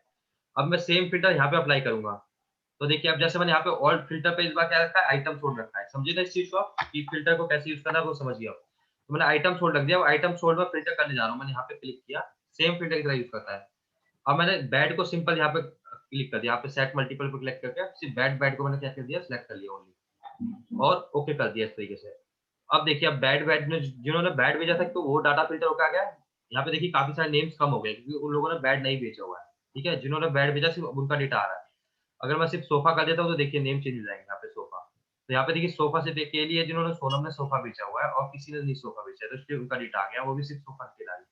अब मैं सेम फिल्टर यहाँ पे अप्लाई करूंगा, तो देखिए अब जैसे मैंने यहाँ पे ऑल फिल्टर पे इस बार क्या रखा है, आइटम सोल्ड रखा है। समझिए ना इस चीज को आप, कि फिल्टर को कैसे यूज करना है वो समझिए आप। तो मैंने आइटम सोल्ड रख दिया, अब आइटम सोल्ड में फिल्टर करने जा रहा हूँ, मैंने यहाँ पे क्लिक किया, सेम फिल्टर की तरह यूज करता है। अब मैंने बेड को सिंपल यहाँ पे क्लिक कर दिया, यहाँ पे सेट मल्टीपल पे क्लिक करके सिर्फ बेड को मैंने क्या कर दिया, सिलेक्ट कर लिया ओनली, और ओके कर दिया इस तरीके से। अब देखिए अब बेड ने जिन्होंने बेड भेजा था तो वो डाटा फिल्टर होकर आ गया। यहाँ पे देखिए काफी सारे नेम्स कम हो गए क्योंकि उन लोगों ने बेड नहीं भेजा हुआ है। ठीक है, जिन्होंने बेड भेजा सिर्फ उनका डेटा आ रहा है। अगर मैं सिर्फ सोफा कर देता हूँ तो देखिए नेम चेंज हो जाएंगे यहाँ पे सोफा। तो यहाँ पे देखिए सोफा से के लिए जिन्होंने सोनम ने सोफा बेचा हुआ है और किसी ने नहीं सोफा बेचा है, तो इसलिए उनका डेटा आ गया, वो भी सिर्फ सोफा के डाली।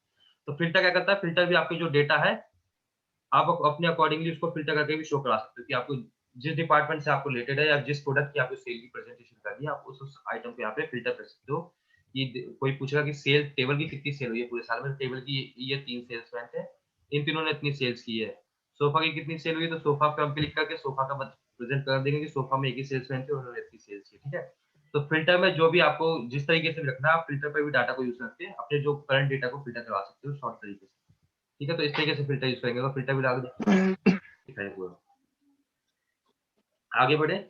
तो फिल्टर क्या करता है, फिल्टर भी आपके जो डेटा है आप अपने अकॉर्डिंगली उसको फिल्टर करके भी शो करा सकते हो कि आपको जिस डिपार्टमेंट से आपको रिलेटेड है या जिस प्रोडक्ट की आपको सेल की प्रेजेंटेशन करनी है, आप उस आइटम को यहाँ पे फिल्टर कर सकते हो। कि कोई पूछेगा कि सेल टेबल की कितनी सेल हुई है पूरे साल में, टेबल की ये 3 सेल्समैन थे, इन तीनों ने इतनी सेल्स की है। सोफा की कितनी सेल हुई है, तो सोफा पे हम क्लिक करके सोफा का प्रेजेंट कर देंगे कि सोफा में एक ही सेल्समैन थे, उन्होंने इतनी सेल्स की। ठीक है, तो फिल्टर में जो भी आपको जिस तरीके से भी रखना है, आप फिल्टर पर भी डाटा को यूज करके अपने जो करंट डेटा को फिल्टर करवा सकते हो शॉर्ट तरीके से। ठीक है, तो इस तरीके से फिल्टर यूज करेंगे, तो फिल्टर भी डाल दिखाई पूरा। आगे बढ़े?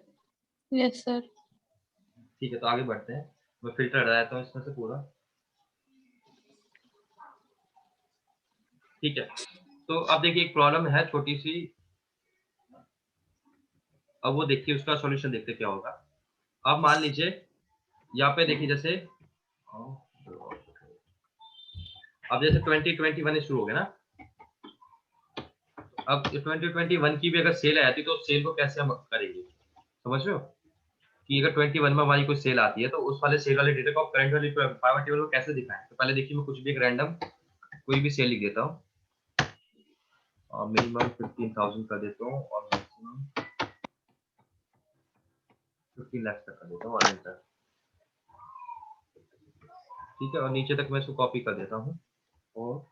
Yes, sir. ठीक है, तो आगे बढ़ते हैं। मैं फिल्टर हटा देता हूँ इसमें से पूरा। ठीक है, तो अब देखिए एक प्रॉब्लम है छोटी सी, अब वो देखिए उसका सॉल्यूशन देखते क्या होगा। अब मान लीजिए यहाँ पे देखिए जैसे अब जैसे 2021 शुरू हो गया ना, अब 2021 की भी अगर सेल आती तो सेल को कैसे हम करेंगे, समझ रहे हो कि अगर 21 में हमारी कोई सेल आती है तो उस वाले सेल वाले डेटा को करंट वाली पावर टेबल को कैसे दिखाएं। तो पहले देखिए मैं कुछ भी एक रैंडम कोई भी सेल लिख देता हूँ और मिनिमम 15,000 कर देता हूँ और मैक्सिमम 15 लाख तक कर देता हूँ और एंटर। ठीक है, और नीचे तक मैं इसको कॉपी कर देता हूँ और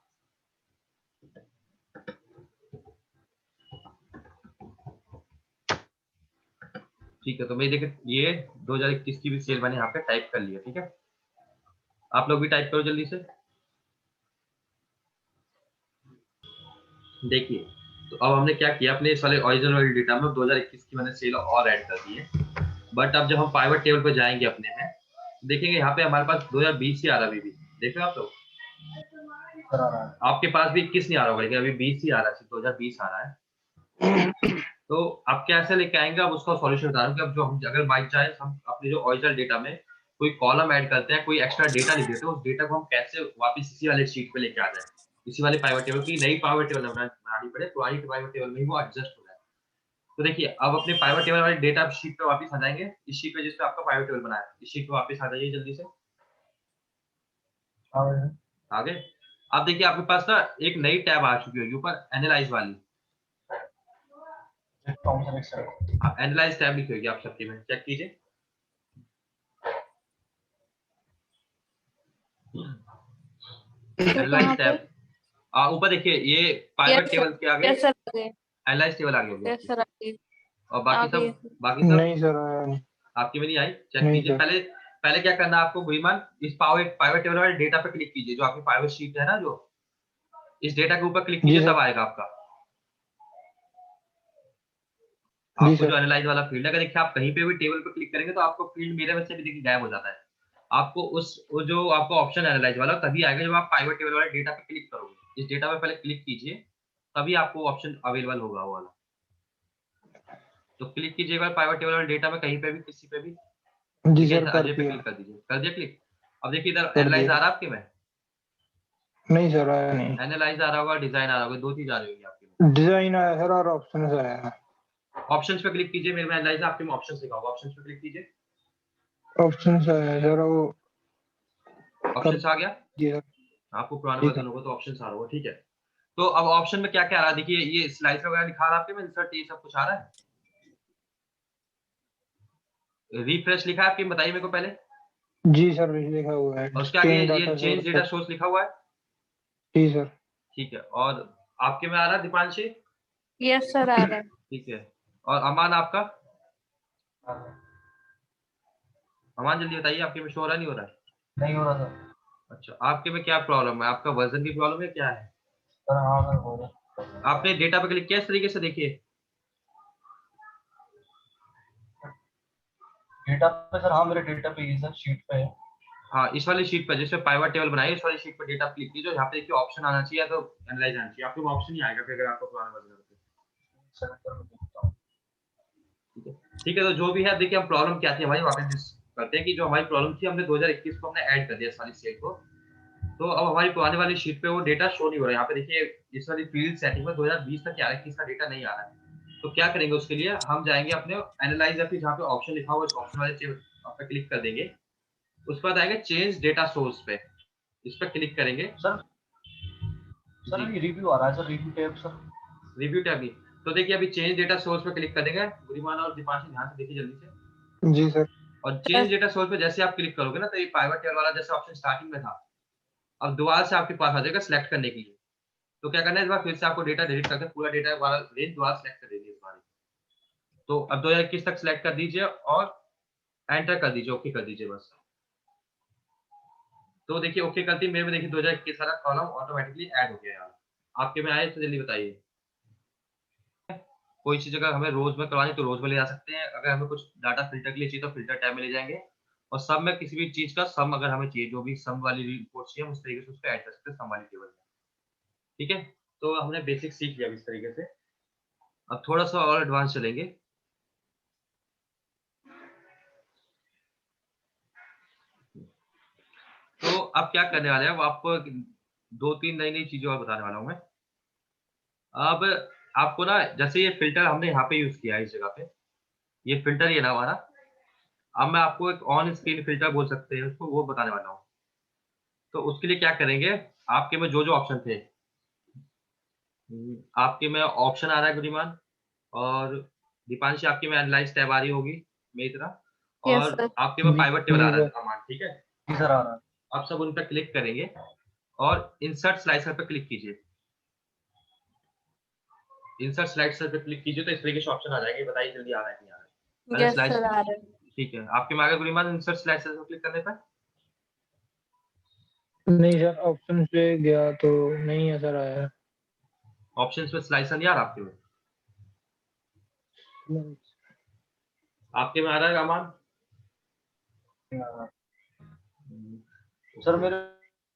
ठीक है, तो मैं देखिए ये 2021 की भी सेल मैंने यहाँ पे टाइप कर लिया। ठीक है, आप लोग भी टाइप करो जल्दी से। देखिए तो अब हमने क्या किया, अपने इस वाले ओरिजिनल वाले डेटा में 2021 की मैंने सेल और ऐड कर दी है। बट अब जब हम पाइवट टेबल पर जाएंगे अपने में, देखेंगे यहाँ पे हमारे पास 2020 ही आ रहा है अभी। देख रहे हो आप लोग, सर आ रहा है। आपके पास भी 21 नहीं आ रहा होगा, लेकिन अभी 20 ही आ रहा है, सिर्फ 2020 आ रहा है। तो आप कैसे लेके आएंगे, अब उसका सॉल्यूशन बता रहा हूँ कि अब जो हम अगर बाई चांस हम अपने जो ओरिजिनल डेटा में कोई कॉलम ऐड करते हैं, कोई एक्स्ट्रा डेटा लिख देते हैं, उस डेटा को हम कैसे वापस इसी वाले शीट पे लेके आ जाए, इसी वाले पाइवट टेबल की नई पाइवट टेबल बनानी पड़े, पुरानी पाइवट टेबल में ही वो एडजस्ट हो जाए। तो देखिए अब अपने पाइवट टेबल वाले डेटा शीट पे वापस आ जाएंगे, इस शीट पे जिस पे आपका पाइवट टेबल बनाया है, इस शीट पे वापस आ जाइए जल्दी से आगे। अब देखिए आपके पास ना एक नई टैब आ चुकी होगी ऊपर, एनालाइज वाली। आप एनालाइज टैब लिखी होगी आप सबके में, चेक कीजिए। एनालाइज टैब ऊपर देखिए, ये पाइवट टेबल के आगे यस सर एनालाइज टेबल आ गई होगी यस आपकी। सर आगे और बाकी आगे सब नहीं सर आया नहीं। आपकी में नहीं आई, चेक नहीं कीजिए। सर। पहले पहले क्या करना है आपको, बुईमान इस पाइवट टेबल वाले डेटा पे क्लिक कीजिए, जो आपकी पाइवट शीट है ना, जो इस डेटा के ऊपर क्लिक जी कीजिए सर। तब आएगा आपका। जी आपको जो सर। एनालाइज वाला फील्ड है, अगर देखिए आप कहीं पे भी टेबल पे क्लिक करेंगे तो आपको फील्ड मेरे में से भी देखिए गायब हो जाता है। आपको वो जो आपको ऑप्शन एनालाइज वाला तभी आएगा जब आप पाइवट टेबल वाले डेटा पे क्लिक करोगे। इस डेटा पे पहले क्लिक कीजिए, तभी आपको ऑप्शन अवेलेबल होगा वो वाला। तो क्लिक कीजिए एक बार पाइवट टेबल वाले डेटा में कहीं पे भी, किसी पे भी। जी ठीक है, सर इधर कर अजय पे दिया। क्लिक कर दीजिए, कर दिया क्लिक। अब देखिए इधर कर एनालाइज दिया। आ रहा है आपके में, नहीं सर आया नहीं। एनालाइज आ रहा होगा, डिजाइन आ रहा होगा, दो चीज आ रही होगी आपके डिजाइन आया सर और ऑप्शन आया है। में। ऑप्शंस पे क्लिक कीजिए, मेरे में एनालाइज आपके में ऑप्शंस लिखा होगा, ऑप्शंस पे क्लिक कीजिए। ऑप्शन आया है सर वो कर ऑप्शंस आ गया, दिया। आपको पुराना ठीक है। वर्जन होगा तो ऑप्शंस आ रहा होगा। ठीक है, तो अब ऑप्शन में क्या क्या आ रहा है, देखिए ये स्लाइस वगैरह दिखा रहा है आपके में, इंसर्ट ये सब कुछ आ रहा है। रिफ्रेश लिखा है आपके में, बताइए मेरे को पहले। जी सर लिखा हुआ है और उसके आगे चेंज ये data change source data sir. Source लिखा हुआ है। जी सर। ठीक है, और आपके में आ रहा है दीपांशी। यस सर आ रहा है ठीक है, और अमान आपका, अमान जल्दी बताइए आपके में शो हो रहा नहीं हो रहा है। नहीं हो रहा सर। अच्छा, आपके में क्या प्रॉब्लम है, आपका वर्जन की प्रॉब्लम है क्या है। सर हाँ सर हो रहा आपने डेटा पे क्लिक किया इस तरीके से, देखिए डेटा पे सर। हाँ मेरे डेटा पे ये सर शीट पे है। हाँ इस वाली शीट पर जिसपे पाइवट टेबल बनाई है, इस वाली शीट पर डेटा क्लिक कीजिए, यहाँ पे देखिए ऑप्शन आना चाहिए, तो एनालाइज आना चाहिए, आपके ऑप्शन ही आएगा फिर अगर आपको पुराना वर्जन है तो। सर मैं देखता हूँ। ठीक है, ठीक है, तो जो भी है देखिए हम प्रॉब्लम क्या थी हमारी, वापस करते हैं कि जो हमारी प्रॉब्लम थी, हमने 2021 को हमने ऐड कर दिया इस वाली सेल को। तो अब हमारी पुरानी वाली शीट पे वो डेटा शो नहीं हो रहा है। यहाँ पे देखिए इस वाली फील्ड सेटिंग में 2020 तक क्या है, 21 का डेटा नहीं आ रहा है। तो क्या करेंगे उसके लिए, हम जाएंगे अपने एनालाइज या फिर जहाँ पे ऑप्शन लिखा हुआ है, उस ऑप्शन वाले पे क्लिक कर देंगे। उसके बाद आएगा चेंज डेटा सोर्स पे, इस पर क्लिक करेंगे। सर जी, ये रिव्यू आ रहा है sir, review tab sir. Review tab भी। तो देखिए अभी चेंज डेटा सोर्स पे क्लिक कर देंगे, बुरीमान और दीपांशी ध्यान से देखिए जल्दी से। जी सर। और चेंज डेटा सोर्स पे जैसे आप क्लिक करोगे ना, तो ये पाइवट टेबल वाला जैसे ऑप्शन स्टार्टिंग में था, अब दोबारा से आपके पास आ जाएगा सिलेक्ट करने के लिए। तो क्या करना है, इस बार फिर से आपको डेटा डिलीट करके पूरा डेटा वाला रेंज दोबारा सिलेक्ट कर देंगे इस बार। तो अब 2021 तक सिलेक्ट कर दीजिए और एंटर कर दीजिए, ओके कर दीजिए बस। तो देखिए ओके करती मेरे में देखिए 2021 सारा कॉलम ऑटोमेटिकली ऐड हो गया यार। आपके में आए तो जल्दी बताइए। कोई चीज अगर हमें रोज में करवानी तो रोज में ले जा सकते हैं, अगर हमें कुछ डाटा फिल्टर के लिए चाहिए तो फिल्टर टैब में ले जाएंगे। और सम में किसी भी चीज का सम अगर हमें चाहिए, जो भी सम वाली रिपोर्ट चाहिए, हम उस तरीके से उसको ऐड कर सकते हैं सम वाली टेबल में। ठीक है, तो हमने बेसिक सीख लिया इस तरीके से। अब थोड़ा सा और एडवांस चलेंगे। तो अब क्या करने वाले हैं, वो आपको 2-3 नई-नई चीज़ें और बताने वाला हूँ मैं। अब आपको ना जैसे ये फ़िल्टर हमने यहाँ पे यूज़ किया है इस जगह पे, ये फ़िल्टर ही है ना हमारा। अब मैं आपको एक ऑन स्क्रीन फ़िल्टर बोल सकते हैं उसको, वो बताने वाला हूँ। तो उसके लिए क्या करेंगे, आपके में जो-जो ऑप्शन थे, आपके में ऑप्शन आ रहा है गुणीमान, और दीपांशी आपके में एनालाइज़ टैब आ रही होगी मेरी तरह, यस और सर। आपके में जी पाइवट टेबल आ जी रहा है सर। कमांड, ठीक है? जी सर आ रहा है। आप सब उन पे क्लिक करेंगे और इंसर्ट स्लाइसर पे क्लिक कीजिए। इंसर्ट स्लाइसर पे क्लिक कीजिए तो इस तरीके से ऑप्शन आ जाएंगे, बताइए जल्दी आ रहा है कि नहीं आ रहा है। मैंने यस स्लाइस सर आ रहा है। ठीक है, आपके में आ गया गुणीमान इंसर्ट स्लाइसर पे क्लिक करने पर? नहीं सर, ऑप्शन पे गया तो नहीं है सर आया। ऑप्शंस में स्लाइसर नहीं आ रहा आपके में? आपके में आ रहा है अमान? नहीं आ रहा। Sir okay. मेरे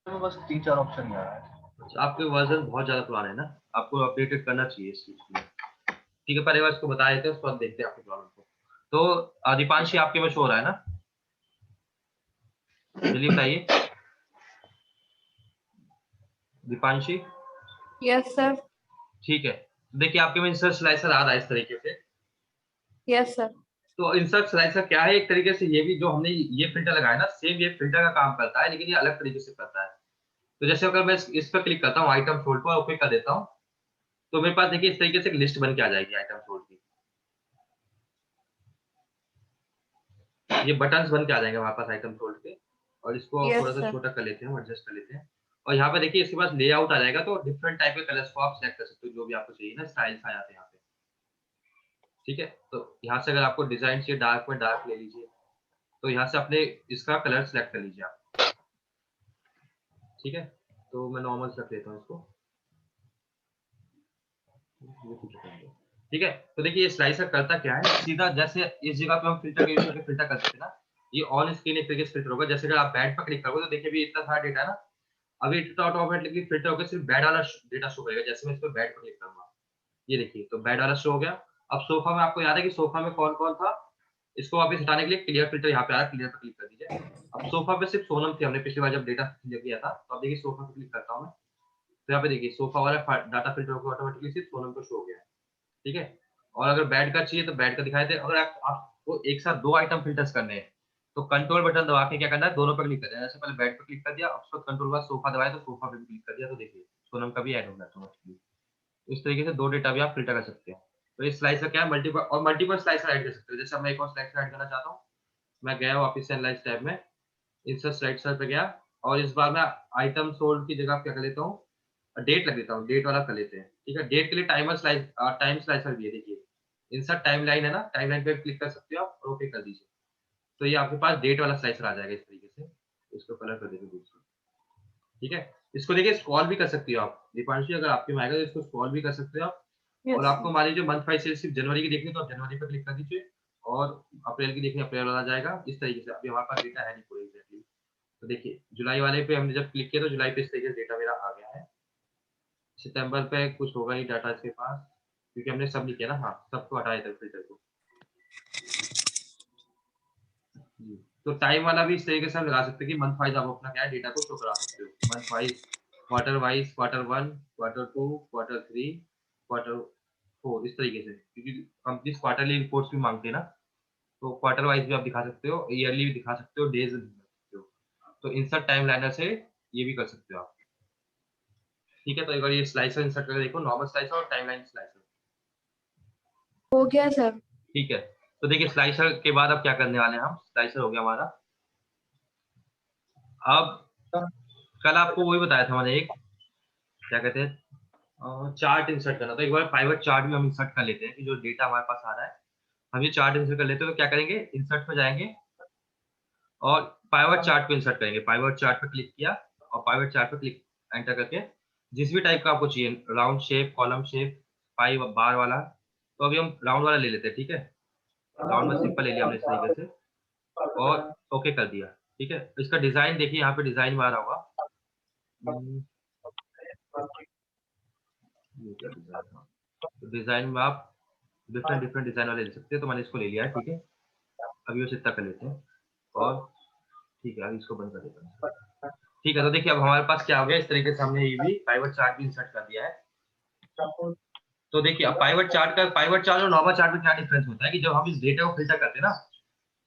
में बस 3-4 ऑप्शन ही आ रहा है। अच्छा, आपके वर्जन बहुत ज़्यादा पुराने हैं ना, आपको अपडेटेड करना चाहिए इस चीज़ को। ठीक है, पहले बार इसको बता देते हैं, उसके बाद देखते हैं आपकी प्रॉब्लम को। तो दीपांशी आपके में शो हो रहा है ना? जल्दी बताइए। दीपांशी? Yes sir. ठीक है। देखिए आपके में इंसर्ट स्लाइसर आ रहा है इस तरीके से। Yes sir. तो इंसर्ट स्लाइसर क्या है, एक तरीके से ये भी जो हमने ये फ़िल्टर लगाया ना, सेम ये फ़िल्टर का काम करता है, लेकिन ये अलग तरीके से करता है। तो जैसे अगर मैं इस पे क्लिक करता हूँ, आइटम सोल्ड पर ओके कर देता हूँ, तो मेरे पास देखिए इस तरीके से एक लिस्ट बन के आ जाएगी आइटम सोल्ड की। ये बटन्स बन के आ जाएंगे हमारे पास आइटम सोल्ड के, और इसको यस थोड़ा-सा सर। छोटा कर लेते हैं, एडजस्ट कर लेते हैं। और यहाँ पे देखिए इसके बाद लेआउट आ जाएगा, तो डिफरेंट टाइप के कलर्स को आप सेलेक्ट कर सकते हो, जो भी आपको चाहिए ना, स्टाइल्स आ जाते हैं यहाँ पे। ठीक है? तो यहाँ से अगर आपको डिज़ाइन चाहिए डार्क में डार्क ले लीजिए। तो यहाँ से अपने इसका कलर सेलेक्ट कर लीजिए आप। ठीक है? तो मैं नॉर्मल से रख लेता हूँ इसको। ठीक है? तो देखिए ये स्लाइसर करता क्या है, सीधा जैसे इस जगह पे हम फ़िल्टर का यूज़ करके फ़िल्टर कर सकते हैं ना, ये ऑन स्क्रीन एक तरीके से फ़िल्टर होगा। जैसे अगर आप बैड पे क्लिक करोगे तो देखिए अभी इतना सारा डेटा है ना, अभी डेटा ऑटोमेटिकली फ़िल्टर होकर सिर्फ़ बैड वाला डेटा शो करेगा। जैसे मैं इस पे बैड पे क्लिक करूँगा, ये देखिए तो बैड वाला शो हो गया। अब सोफ़ा में आपको याद है कि सोफ़ा में कौन-कौन था? इसको वापस हटाने के लिए क्लियर फ़िल्टर यहाँ पे आया, क्लियर पे क्लिक कर दीजिए। अब सोफ़ा पे सिर्फ़ सोनम थी, हमने पिछली बार जब डेटा क्लियर किया था। तो अब देखिए सोफ़ा पे क्लिक करता हूँ मैं, तो यहाँ पे देखिए सोफ़ा वाला डाटा फ़िल्टर होकर ऑटोमेटिकली सिर्फ़ सोनम को शो हो गया है। ठीक है? और अगर बैड का चाहिए तो बैड का दिखाई दे। अगर आपको एक साथ 2 आइटम फ़िल्टर्स करने हैं, तो कंट्रोल बटन दबा के क्या करना है, दोनों पे क्लिक कर देना है। जैसे पहले बैड पे क्लिक कर दिया, अब उसके बाद कंट्रोल के बाद सोफ़ा दबाया तो सोफ़ा पे भी क्लिक कर दिया, तो देखिए सोनम का भी ऐड हो गया ऑटोमेटिकली। तो इस तरीके से 2 डेटा भी आप फ़िल्टर कर सकते हैं। तो इस स्लाइसर क्या है, मल्टीपल स्लाइसर ऐड कर सकते हो। जैसे अब मैं एक और स्लाइसर ऐड करना चाहता हूँ, मैं गया वापस से एनालाइज़ टैब में, इंसर्ट स्लाइसर पे गया, और इस बार मैं आइटम सोल्ड की जगह क्या कर लेता हूँ, डेट लग देता हूँ, डेट वाला कर लेते हैं। ठीक है? डेट के लिए टाइम स्लाइसर भी है देखिए। इंसर्ट टाइमलाइन है ना, टाइमलाइन पे क्लिक कर सकते हो आप और ओके कर दीजिए। तो ये आपके पास डेट वाला स्लाइसर आ जाएगा इस तरीके से। इसको कलर कर देंगे दूसरा। ठीक है? इसको देखिए स्क्रॉल भी कर सकती हो आप। दीपांशी अगर आपके में आएगा तो इसको स्क्रॉल भी कर सकते हो आप। और यस आपको सर। मान लीजिए मंथ वाइज़ से सिर्फ जनवरी की देखनी है तो आप जनवरी पे क्लिक कर दीजिए, और अप्रैल की देखनी है अप्रैल वाला आ जाएगा। इस तरीके से अभी हमारे पास डेटा है नहीं पूरे एग्ज़ैक्टली। तो देखिए जुलाई वाले पे हमने जब क्लिक किया तो जुलाई पे इस तरीके से डेटा मेरा आ गया है। सितंबर पे कुछ होगा नहीं डाटा इसके पास, क्योंकि हमने सब नहीं किया ना, हाँ, सबको हटाया था फ़िल्टर को। जी, तो टाइम वाला भी इस तरीके से हम लगा सकते हैं कि मंथ वाइज़ आप अपना क्या है डेटा को शो करा सकते हो। Month wise, quarter 1, quarter 2, quarter 3, quarter 4 इस तरीके से। क्योंकि कंपनीज़ क्वार्टरली रिपोर्ट्स भी माँगती है ना, तो क्वार्टर वाइज़ भी आप दिखा सकते हो, ईयरली भी दिखा सकते हो, डेज़ भी दिखा सकते हो। तो इंसर्ट टाइमलाइनर से ये भी कर सकते हो आप। ठीक है? तो एक बार ये स्लाइसर इंसर्ट करके देखो, नॉर्मल स्लाइसर और टाइमलाइन स्लाइसर। हो गया सर। ठीक है। तो देखिए स्लाइसर के बाद अब क्या करने वाले हैं हम, स्लाइसर हो गया हमारा। अब कल आपको वही बताया था मैंने एक, क्या कहते हैं, चार्ट इंसर्ट करना। तो एक बार पाइवट चार्ट भी हम इंसर्ट कर लेते हैं कि जो डेटा हमारे पास आ रहा है, हम ये चार्ट इंसर्ट कर लेते हैं। तो क्या करेंगे, इंसर्ट पे जाएँगे और पाइवट चार्ट पे इंसर्ट करेंगे। पाइवट चार्ट पे क्लिक किया और पाइवट चार्ट पे क्लिक एंटर करके जिस भी टाइप का आपको चाहिए, राउंड शेप, कॉलम शेप, पाई बार वाला, तो अभी हम राउंड वाला ले लेते हैं। ठीक है? राउंड में सिंपल ले लिया हमने इस तरीके से और ओके कर दिया। ठीक है? इसका डिज़ाइन देखिए यहाँ पे डिज़ाइन में आ रहा होगा। ये क्या डिजाइन था? तो डिजाइन में आप डिफरेंट डिजाइन वाले ले सकते हैं, तो मैंने इसको ले लिया है, ठीक है। अभी बस इतना कर लेते हैं और ठीक है, अभी इसको बंद कर देता हूँ। ठीक है, तो देखिए अब हमारे पास क्या हो गया, इस तरीके से हमने ये भी पाइवट चार्ट भी इंसर्ट कर दिया है। तो देखिए अब पाइवट चार्ट और नॉर्मल चार्ट में क्या डिफरेंस होता है कि जब हम इस डेटा को फिल्टर करते हैं ना,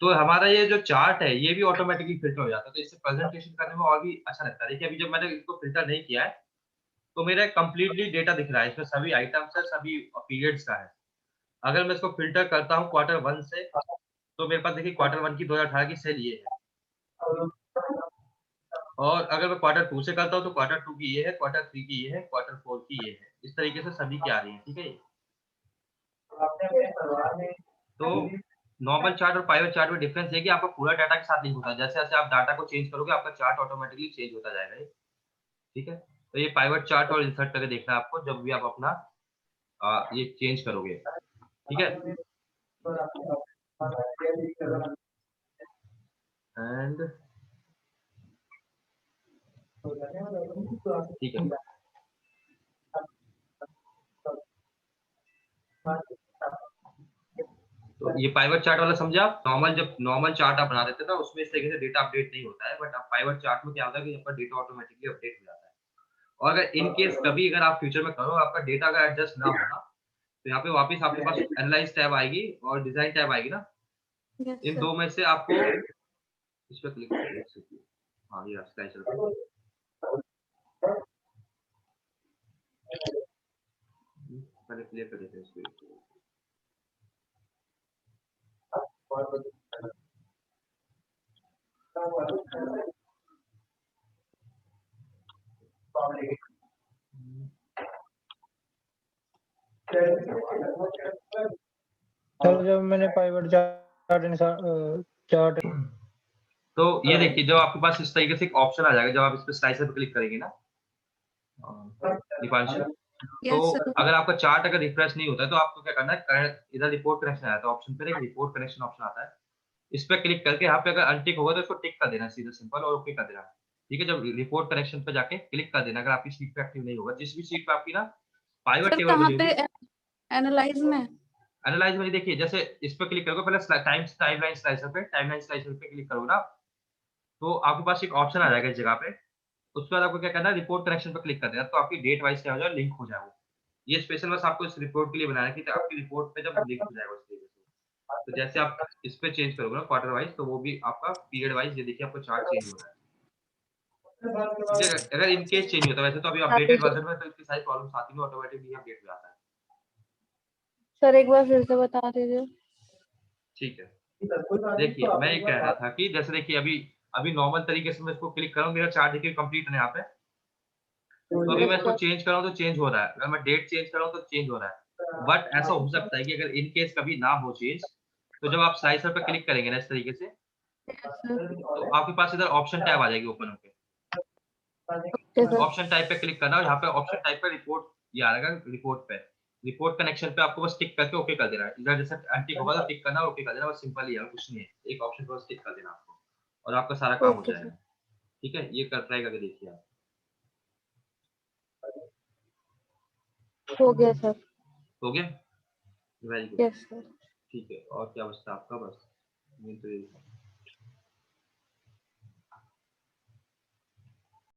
तो हमारा ये जो चार्ट है ये भी ऑटोमेटिकली फिल्टर हो जाता है, तो इससे प्रेजेंटेशन करने में और भी अच्छा लगता है। देखिए अभी जब मैंने इसको फिल्टर नहीं किया है तो मेरा कंप्लीटली डेटा दिख रहा है, इसमें सभी आइटम्स है, सभी पीरियड्स का है। अगर मैं इसको फिल्टर करता हूँ Q1 से, तो मेरे पास देखिए Q1 की 2018 की सेल ये है, और अगर मैं Q2 से करता हूँ तो Q2 की ये है, Q3 की ये है, Q4 की ये है। इस तरीके से सभी की आ रही है, ठीक है। तो नॉर्मल चार्ट और पाइवट चार्ट में डिफरेंस है कि आपका पूरा डाटा के साथ लिंक होता है। जैसे जैसे आप डाटा को चेंज करोगे आपका चार्ट ऑटोमेटिकली चेंज होता जाएगा ये, ठीक है। तो ये पाइवट चार्ट और इंसर्ट करके देखना है आपको जब भी आप अपना ये चेंज करोगे, ठीक है। एंड ठीक है, तो ये पाइवट चार्ट वाला समझे आप। जब नॉर्मल चार्ट आप बना देते हैं ना उसमें इस तरीके से डेटा अपडेट नहीं होता है, बट अब पाइवट चार्ट में क्या होता है कि आपका डेटा ऑटोमेटिकली अपडेट हो जाता है। और अगर इन केस कभी अगर आप फ्यूचर में करो आपका डेटा अगर एडजस्ट ना होना, तो यहाँ पे वापस आपके पास एनालाइज टैब आएगी और डिजाइन टैब आएगी ना, Yes, इन sir. दो में से आपको इस पर क्लिक कर सकते हैं। हाँ ये स्लाइसर पे पहले क्लियर कर देते हैं इसको। सर जब मैंने पाइवट चार्ट चार्ट तो ये देखिए जब आपके पास इस तरीके से एक ऑप्शन आ जाएगा, जब आप इस पे स्लाइसर पे क्लिक करेंगे ना दीपांशु, तो Yes, sir. अगर आपका चार्ट अगर रिफ्रेश नहीं होता है तो आपको क्या करना है, इधर रिपोर्ट कनेक्शन आता है, ऑप्शन पे एक रिपोर्ट कनेक्शन ऑप्शन आता है, इस पे क्लिक करके यहाँ पे अगर अनटिक होगा तो इसको टिक कर देना, सीधा सिंपल, और ओके कर देना, ठीक है। जब रिपोर्ट कनेक्शन पे जाके क्लिक कर देना, अगर आपकी शीट पे एक्टिव नहीं होगा, जिस भी शीट पे आपकी ना पाइवट सर टेबल कहाँ बनी पे होगी, एनालाइज में? एनालाइज में देखिए जैसे इस पे क्लिक करोगे, पहले टाइमलाइन स्लाइसर पे क्लिक करोगे ना, तो आपके पास एक ऑप्शन आ जाएगा इस जगह पे, उसके बाद आपको क्या करना है, रिपोर्ट कनेक्शन पे क्लिक कर देना, तो आपकी डेट वाइज क्या हो जाएगा, लिंक हो जाएगा। ये स्पेशल बस आपको इस रिपोर्ट के लिए बनाया है कि आपकी रिपोर्ट पे जब लिंक हो जाएगा उस तरीके से। तो जैसे आप इस पे चेंज करोगे ना क्वार्टर वाइज, तो वो भी आपका पीरियड वाइज, ये देखिए आपको चार्ट चेंज हो रहा है, ठीक है। अगर इन केस चेंज होता है, वैसे तो अभी अपडेटेड वर्जन में तो इतनी सारी प्रॉब्लम्स आती नहीं, ऑटोमेटिकली अपडेट हो जाता है, सर एक बार फिर से बता दीजिए। ठीक है। देखिए मैं ये कह रहा था कि जैसे देखिए अभी अभी नॉर्मल तरीके से मैं इसको क्लिक करूँ, मेरा चार्ट देखिए कंप्लीट है यहाँ पे, तो अभी मैं इसको चेंज कर रहा हूँ तो चेंज हो रहा है, अगर मैं डेट चेंज कर रहा हूँ तो चेंज हो रहा है। बट ऐसा हो सकता है कि अगर इन केस कभी ना हो चेंज, तो जब आप स्लाइसर पे क्लिक करेंगे ना इस तरीके से, तो आपके पास इधर ऑप्शन टैब आ जाएगी ओपन होके, ओके सर। ऑप्शन टाइप पे क्लिक करना, और यहाँ पे ऑप्शन टाइप पे रिपोर्ट ये आ रहेगा, रिपोर्ट पे रिपोर्ट कनेक्शन पे आपको बस टिक करके ओके कर देना है। इधर जैसे अनटिक होगा तो टिक करना, ओके कर देना, बस सिंपल ही है, कुछ नहीं है, एक ऑप्शन पे बस टिक कर देना आपको और आपका सारा काम हो ओके जाएगा, सर। ठीक है। ये कर ट्राई करके देखिए आप, हो गया सर। हो गया, वेरी गुड, यस सर। ठीक है। और क्या बचता है आपका, बस ये तो